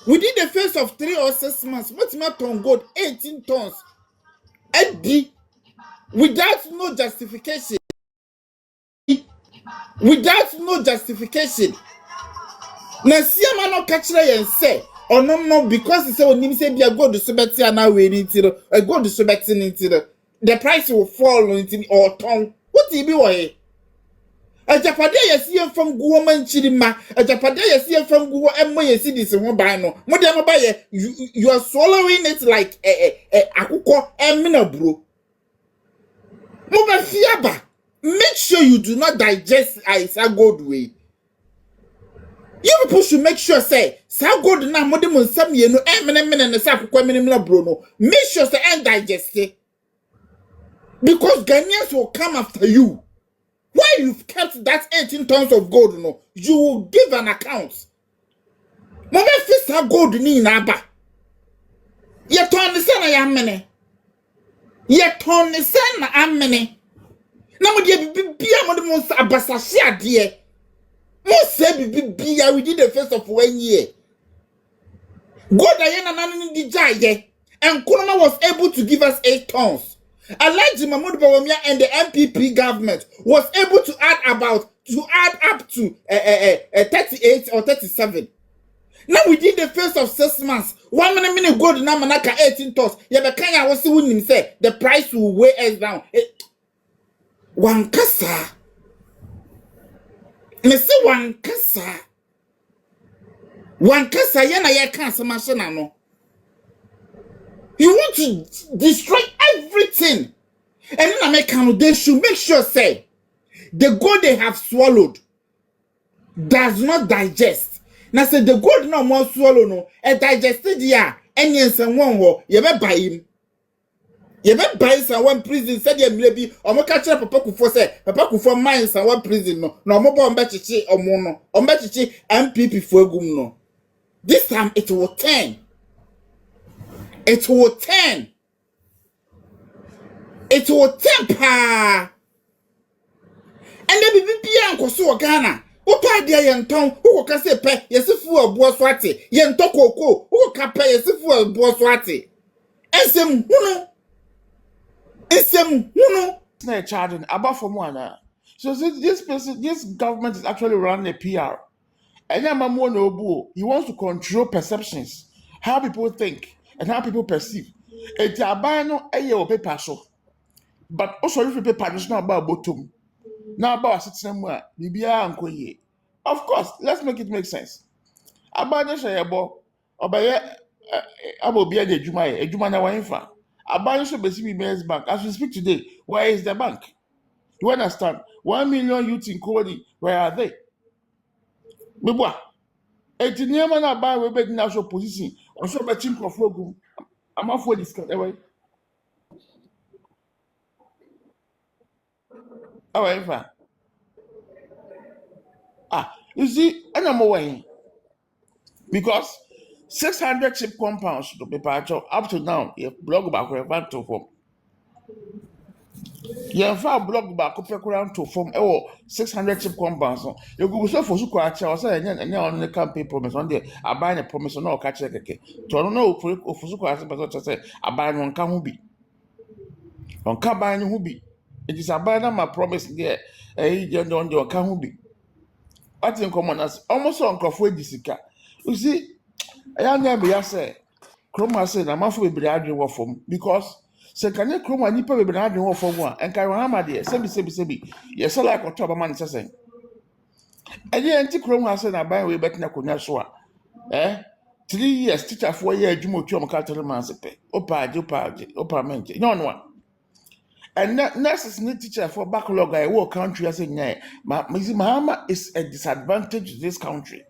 Within the first of 3 or 6 months, what ton gold 18 tons. Eddie, without no justification. Without no justification. Na siama no kachira yen say no because he say onim say bia gold so beti ana we ni ti no gold so beti ni ti no the price will fall until or ton what e be wo he ajapade yesi from guwo manchiri ma ajapade yesi from guwo emmo yesi dis ho ban no mo de no ba ye you are swallowing it like akukọ emina bro mo ba fiaba. Make sure you do not digest Isa gold way. You people should make sure say sa gold na mode mo nsam ye no mene na sa akukọ mene bro no. Make sure say and digest it. Because Ghanaians will come after you. Why you've kept that 18 tons of gold no, you will give an account. Mo be fi sa gold ni na ba. Ye ton ni se na ya mene. Ye ton ni se na amene. Na mo de bibia mo de mo abasahye ade mo say bibia within the first of 1 year God ayena nanan di jaye and Kuruma was able to give us 8 tons. Alhaji Mahmoud Bawumia and the MPP government was able to add up to 38 or 37. Now within the first of 6 months 1 minute gold na manaka 18 tons ye be kan ya wose wunim say the price will weigh us down. Wankasa. Me say wankasa. Wankasa yana ye kan samashina no. You want to destroy everything. And then American they should make sure say the gold they have swallowed does not digest. Now say the gold no more swallow no, and digested ya any and one wo you be buy him. You be buy someone prison said you maybe or mo catch papa kufo say papa kufo mine someone prison no mo bo mbechichi omo no mbechichi MPP for egum no. This time it will turn. It will turn. It will turn pa. And the bibi anko so Ghana. Opa dia yenton, who ka say pe, yesifu obo so ate. Yento koko, who ka pe yesifu obo so ate. Esem hunu. Esem hunu. It's not charging about for one. So this government is actually running a PR. And he wants to control perceptions, how people think and how people perceive. It's a no a paper so. But also if paper is not about bottom. Now about sitting somewhere, of course, let's make it make sense. About this abo abo bia de adwuma na wanfa. About so basic business bank. As we speak today, where is the bank? You understand? 1 million youth in Kodi, where are they? Bebwa. Eti nneɛma na aban we bɛdi na so position ɔso bɛkyi nkurɔfoɔ gu amafoɔ discount ɛwɔ ɛfa you see ɛna mo wɔ because 600 chip compounds to be part of up to now yɛ blog baako yɛfa to fam yɛfa blog baako pɛ koraa to fam ɛwɔ 600 chip compounds no yɛgugu so fo so kɔ akyerɛ ɔsɛ ɛnyɛ ɔno ne campaign promise ɔno deɛ aban ne promise na ɔka kyerɛ kɛkɛ to ɔno na ofo so kɔ akyerɛ pɛ sɛ aban no nka ho bi ɔnka ban no ho bi it is aban na ma promise deɛ ɛyi deɛ ɔnka ho bi ɔte nkɔmmɔ no ase almost nkurɔfoɔ adi sika you see ɛyɛ anya bɛyɛ sɛ kurom ase na amafo bebree adwene wɔ fam because sɛ nkanyɛ kurom a nnipa bebree adwene wɔ fam a ɛnka wɔn ama deɛ sɛbi yɛsɛ like ɔtɔ abama ne sɛsɛn ɛdeɛ nti kurom ase na aban wei bɛtena akonnwa so a 3 years teacherfoɔ yɛ adwuma otua ɔmo ka 3 months pɛ ɔpa nyɛ ɔno a and nurses need teacher for backlog I work country as a Mahama is a disadvantage to this country.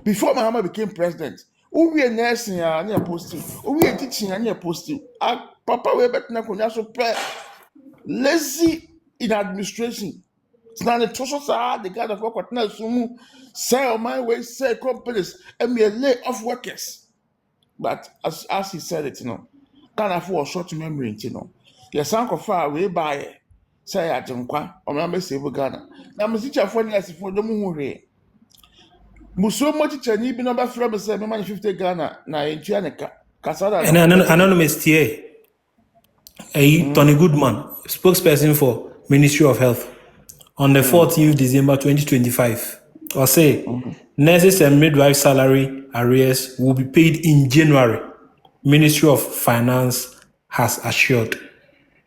Before Mahama became president, we are nursing and near posting, we are teaching and near posting. Papa we better not so lazy in administration. It's not a total the kind of work what now sumu sell my way, sell companies and we lay off workers. But as he said it, can't afford short memory, Yes, Uncle Far way by say at Junkwa or Mamma Save Ghana. Now, Mr. Chafoni as if for the moon. Musumo teacher ni bi no ba fra me say me man 50 Ghana na entua ne ka. Kasada And anonymous TA, Tony Goodman, spokesperson for Ministry of Health, on the 14th December 2025, or say nurses and midwives salary arrears will be paid in January. Ministry of Finance has assured.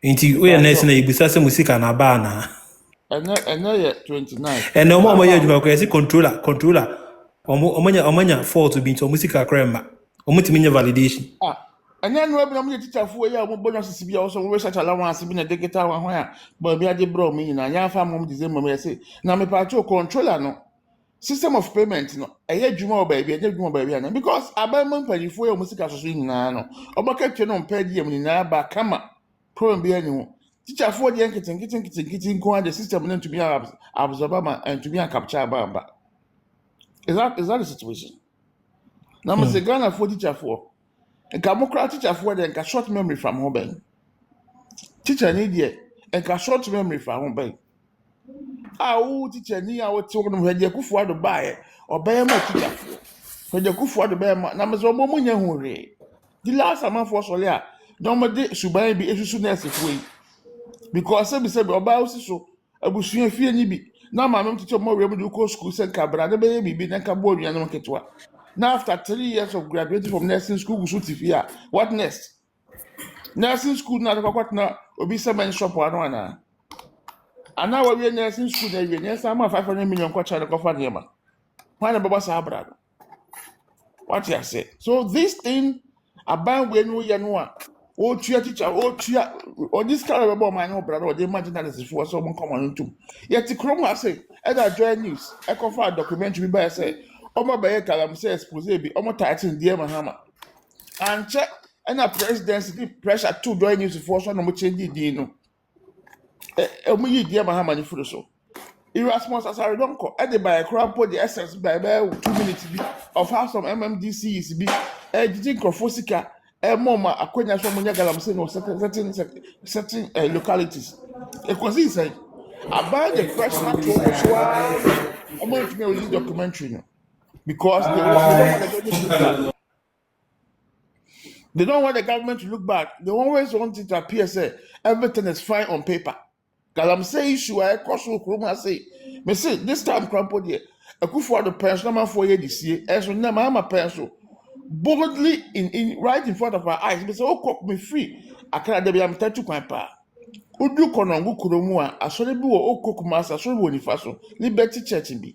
Inti we nurse na ibisa se musika na ba na. And now 29. And no more ya juma ko controller. Omanya fault to be to musika kremba. Omutimi validation. And then we be teacher for ya mo bonus bi also we research allowance bi na digital one ho but bi ade bro me na ya fa mom December me say na me pa controller no system of payment no eye dwuma o ba bi eye dwuma ba bi na because abamma mpanifo ya musika so nyina no obaka twe no mpa di am nyina ba kama problem bi ani ho teacher for the kitten ko the system no to be absorb and to be capture ba. Is that the situation? Now me say Ghana for teacher for nka teacher for the nka short memory from home ben. Teacher ni there nka short memory from home ben. Teacher ni a wo te wo no hede kufu ado bae obey ma teacher for. Hede kufu ado bae ma na me so mo nya hu re. The last time for so le a don mo de suban bi esusu nurse for yi. Because say be oba osi so abusuan fie ni bi na ma me teacher mo we mo go school say nka bra de be bibi na nka bo nua no ketwa. Now, after 3 years of graduating from nursing school, what next? Nursing school now, what now? Obi seven shop one. And now we're nursing school. We're nursing 500 million kwacha the cover nema. Why the baba sabra? What you say? So this thing, about when we know, oh teacher, or this kind of about my no brother, or they imagine that is for someone common too. Yet the chrome I say, either join news, I confirm a documentary by say. Omo baye kalam say ɛzposɛd bi omo tighten dear mahama and check and a presidency pressure to join news for so no mo change di no omo yi dear mahama ni furu so Erasmus asare don ko e de by crampo the essence by 2 minutes bi of how some MMDC is bi jiji nkrofo sika moma akonya so mo nya galam say no certain localities e consider say about the personal trouble so omo to me release documentary no. Because they don't want the government to look back. They always want it to appear say everything is fine on paper. Galam say issue I cost Kuruma say. Me say this time crampo there. A good for the pension man 4 years this year. As we never am a pension. Boldly in right in front of our eyes. Me say, oh cook me free. I can't be am 32 kwan pa. Udu konongu kuromua. Asole bi wo oh cook master. Asole bi nifaso. Liberty Church bi.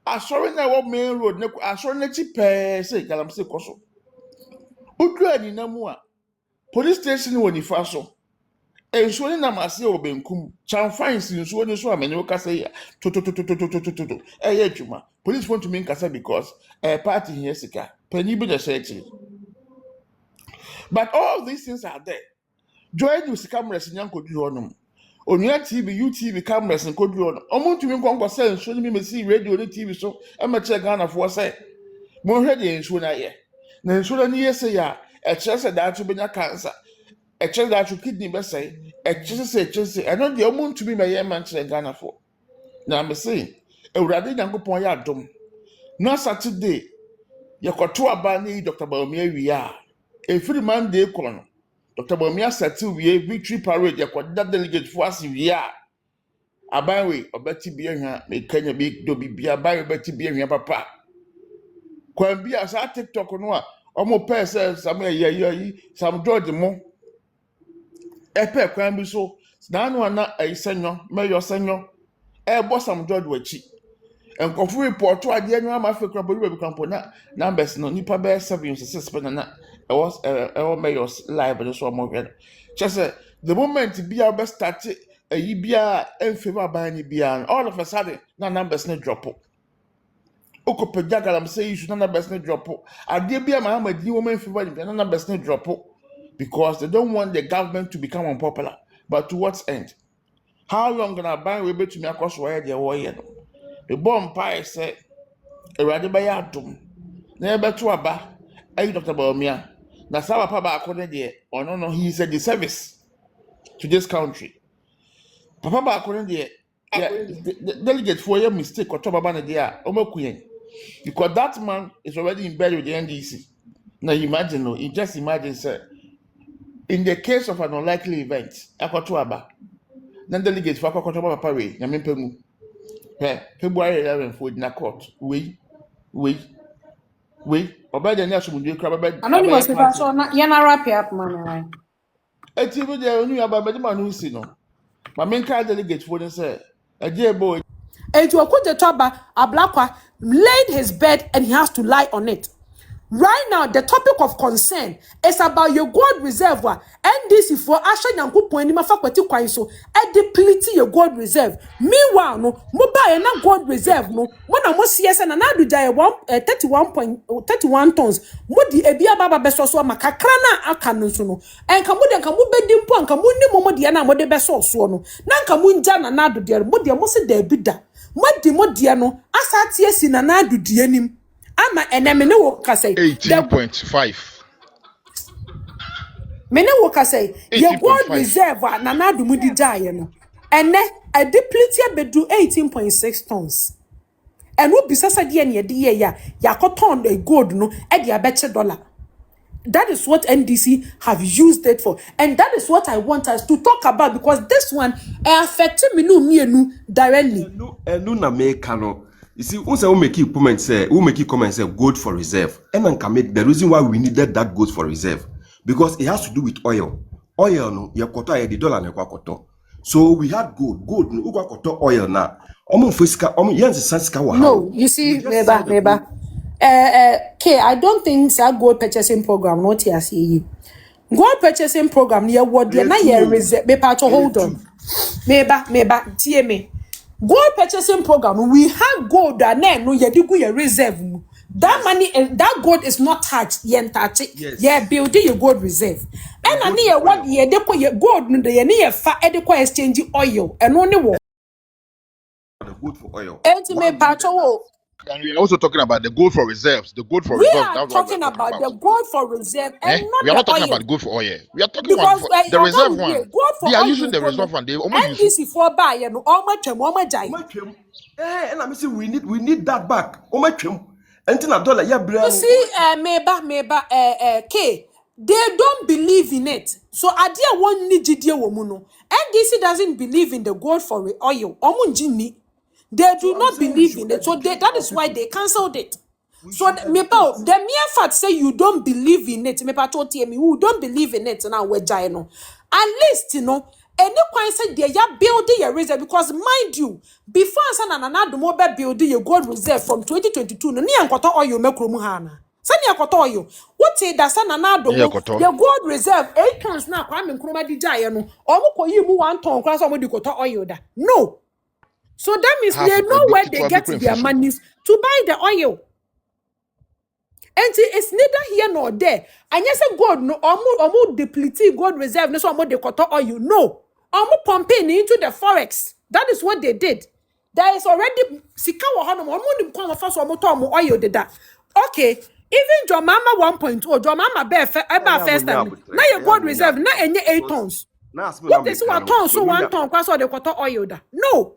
Asori na wo main road na asori na chi pe say galam say koso udu ani na mu a police station wo ni fa so enso ni na mase o benkum chan fines nso ni so amenyo ka say to adwuma police want to mean kasa because party here sika pani bi the church. But all these things are there. Join you cameras nyankodu honum Onya TV, UTV cameras and code on. Omuntu mi nkwa say show me me see radio ni TV so e ma check Ghana for say. Mo hwe de nso na ye. Na nso na ye say ya e chere say that benya cancer. E chere that kidney be say. E chere say I know the omuntu mi me ye man chere Ghana for. Na me say Ewurade Nyankopon ya adom. Na Saturday ye kwoto aba ni Dr. Baomia wi a. E free man dey kono. Dr. Baumia settle we victory parade yakwada delegate for us we are abanwe obeti bia hwa me kanya bi do bibia abanwe obeti bia hwa papa kwan bi asa TikTok no a omo pese sam sam George mo epe kwan bi so na no na aisenyo meyo senyo bo sam George wachi enkofu report to ade anwa ma fe krabo bi kampo na numbers no nipa be 766 na was mayors live and so more. Just the moment be our best start a yibia in favor by any bian all of a sudden na numbers no drop. Oko pejagalam say you should not numbers no drop. I dear be a Muhammad woman favor na numbers no drop because they don't want the government to become unpopular. But to what end? How long gonna buy we bet to me across where they were here? The bomb pie said a radibaya dum. Never to aba. Hey, Dr. Baumia. Na sawa pa ba akone de ono no he is a disservice to this country. Papa ba akone de delegate for your mistake or baba na de a omakuyen. Because that man is already in bed with the NDC. Now imagine, no, you just imagine, sir, in the case of an unlikely event, Akotuaba, then delegates for Akotuaba Pare, Yamimpemu, February 11th, for the court. We, Obey the national crab, Anonymous, so yana wrap up, man. a TV there only about Bedman who see no. My main car delegate for them say, a dear boy. And to a toba, Ablakwa laid his bed and he has to lie on it. Right now, the topic of concern is about your gold reservoir. NDC for Asha Yanku Point Mafakwati Kwaiso, and deplete your gold reserve. Meanwhile, no, mobile na gold reserve, no, when I must CS and another day 31 tons. Mudi Ebia Baba Besoso Makakrana Akanusuno, and Kamuda Kamu Bedimpo and Kamundi Momodiana Mode Beso Suono, Nankamunjana Nadu dear, Modia Mosse de Bida, Modi Modiano, Asatia Sinanadu Dianim. Ama enemene wo ka say 18.5. Mene wo ka say ye gold reserve na na do mudi jaye no ene a deplete bedu 18.6 tons and wo bisasa de ne de ye ya yakoton the gold no e de abeche dollar. That is what NDC have used it for, and that is what I want us to talk about, because this one affects me no directly. No na make no. You see, once I will make comments say gold for reserve, and then can make the reason why we needed that gold for reserve, because it has to do with oil. Oil no, ya koto ya the dollar na kwa koto. So we had gold no kwa koto oil na. Omo fisika, omo yansi sansika wa. No, you see, neighbor. Okay, I don't think it's a gold purchasing program. Not here, see you. Gold purchasing program. Near what? Near na year reserve. Me part to hold on. Neighbor, TMA. Gold purchasing program, we have gold and then no yedigu your reserve. That money and that gold is not touched, yen touch it. Yes. Yeah, building your gold reserve. And I need what ye deco your gold no the near fat edeco exchange oil and only what The gold for oil. ultimate patrol. And we are also talking about the gold for reserves. The gold for We reserves. are That's what talking we're about the gold for reserve and not We are not the talking oil. about gold for oil. We are talking Because about the reserve one. Gold for They are oil using the go reserve no. one. They almost use NDC for buy and all my jai. And I say we need that back. Oh my chum. Until a dollar ya bra. You see, K, they don't believe in it. So idea one need womuno. NDC doesn't believe in the gold for oil. Omunjini. They do not believe in it. So that is why they cancelled it. So the mere fact say you don't believe in it, you don't believe in it now we're giant. At least any point say they are building a reserve, because mind you, before another mobile building a gold reserve from 2022, no near koto oil mekrumuhana. Sani akoto oil. What say that another your gold reserve 8 tons now kwame nkruma di jaye no. Omo koyi mu 1 ton kwasa omo di koto oil da. No. So that means they know where they get their money to buy the oil. And it's neither here nor there. And yes, gold no omu deplete gold reserve no so omu de koto oil. No. Omu pumping into the forex. That is what they did. There is already sika wa hono omu nim kwa first omu to omu oil did that. Okay. Even your mama 1.0, your mama first time. Now your gold reserve na enye 8 tons. What is 1 ton so 1 ton kwa so de koto oil da. No.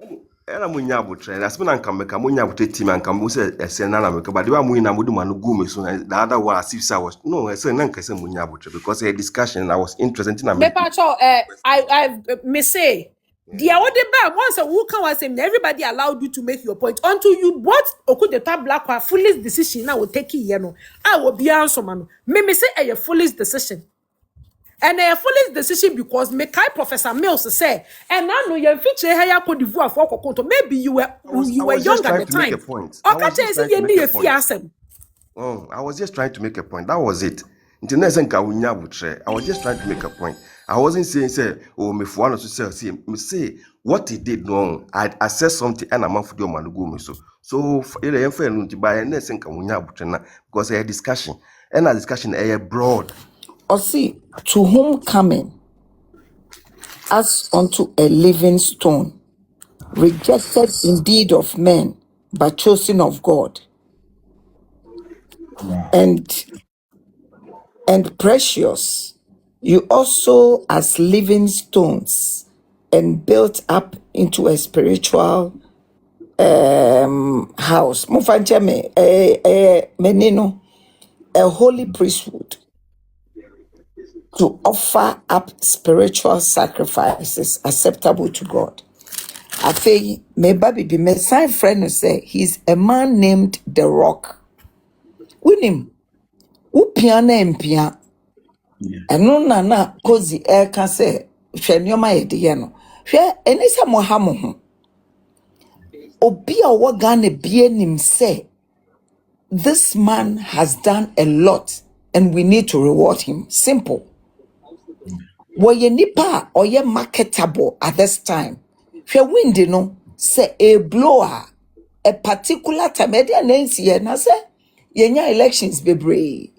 And I'm munyabo train. That's when I come back. I'm munyabo team and come say Senana, but the one na mudu manu gume. So the other one as if I was no, I said nanka say munyabo train because a discussion and I was interested in. Me pacho, I may say. The other bar once a who can was saying everybody allowed you to make your point until you bought Okudeta Black or foolish decision. I will take it, I will be answer man. Me say a foolish decision. And a foolish decision because me kai Professor Mills say, and now no you feature here Cote d'Ivoire for Kokonto. Maybe you were young at the time. Oh, I was just trying to make a point. That was it. I was just trying to make a point. I wasn't saying say, oh, me for one to say what he did wrong. I assessed something and I'm for your man go so. So to buy and then because a discussion and a discussion a broad. Or see, to whom coming as unto a living stone, rejected indeed of men, but chosen of God, and precious, you also as living stones, and built up into a spiritual house. Mufanche me menino a holy priesthood to offer up spiritual sacrifices acceptable to God. I say, me baby be my sign friend say he's a man named The Rock. Winim, upiana empia. Eno na kozi eka se hwe nyoma ye de no. Hwe enisa mo ha mo ho. Obi a wo Ghana bie nim say this man has done a lot and we need to reward him. Simple. Woye nipa oye marketable at this time. Hwe wind no say a blower a particular time e dey nancy ye na say yenya elections bebre.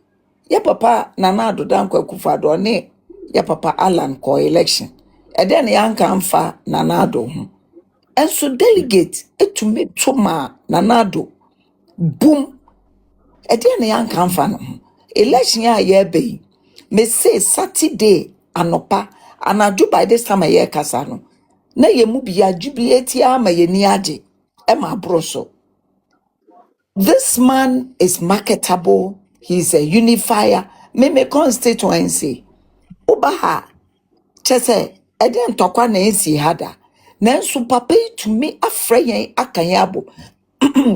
Ye papa Nana Addo Dankwa Akufo-Addo ne ye papa Alan ko election. E dey na yanka amfa Nana Addo ho. And so delegate etumi toma Nana Addo boom. E dey na yanka amfa no ho. Election a ye be me say Saturday anopa anadwo by this time ye kasa no. Na ye mu bia jubilate ama ye ni age. E ma broso. This man is marketable. He's a unifier. Me constituency. Obaha. Chese. Eden tokwa na ensi hada. Nansu papa to me afrayen akanyabo.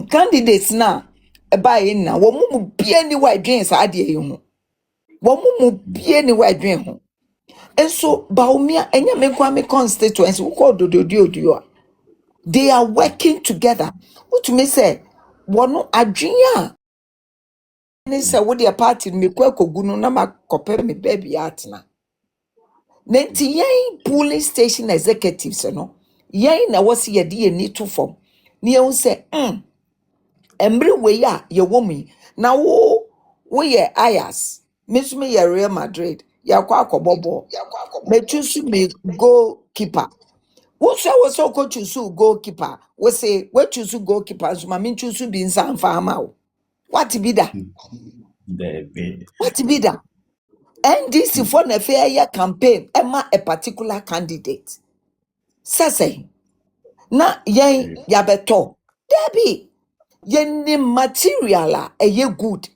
Candidates na. Eba na. Womu bie ni wa dwen sa ade yi ho. Womu bie ni wa dwen ho. Enso baumia enya me kwa me constituency. Uko odio. They are working together. What me say? Wono adwenya ne say wo de party me kwa kogunu na makope me baby atna. Nenti yen police station executives no. Yen na wasi ye de ni to form. Ni ye say emre we ya ye womi na wo ye Ayas. Me so me ye Real Madrid. Ya kwa akobobo. Me choose me goalkeeper. What was so go choose goalkeeper? We say we choose goalkeeper. So my mean choose be in San Farmao. What be that? What be that? NDC for the fair year campaign, Emma a particular candidate. Say, na yen yabeto. Debbie, yen material a ye good.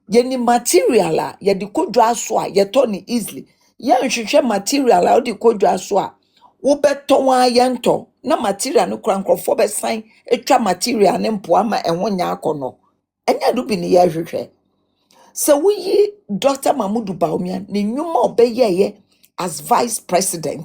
Yen material ye di kodra swa ye tony easily. Yen hwehwe material a di kodra swa. Wo beto wa yento na material no krankrofo be sign etwa material ne mpo ama enwo nya akono. Enya do bi ne ye hwehwe. So we Dr. Mahmoud Bawumia, ni nyuma obeye as vice president.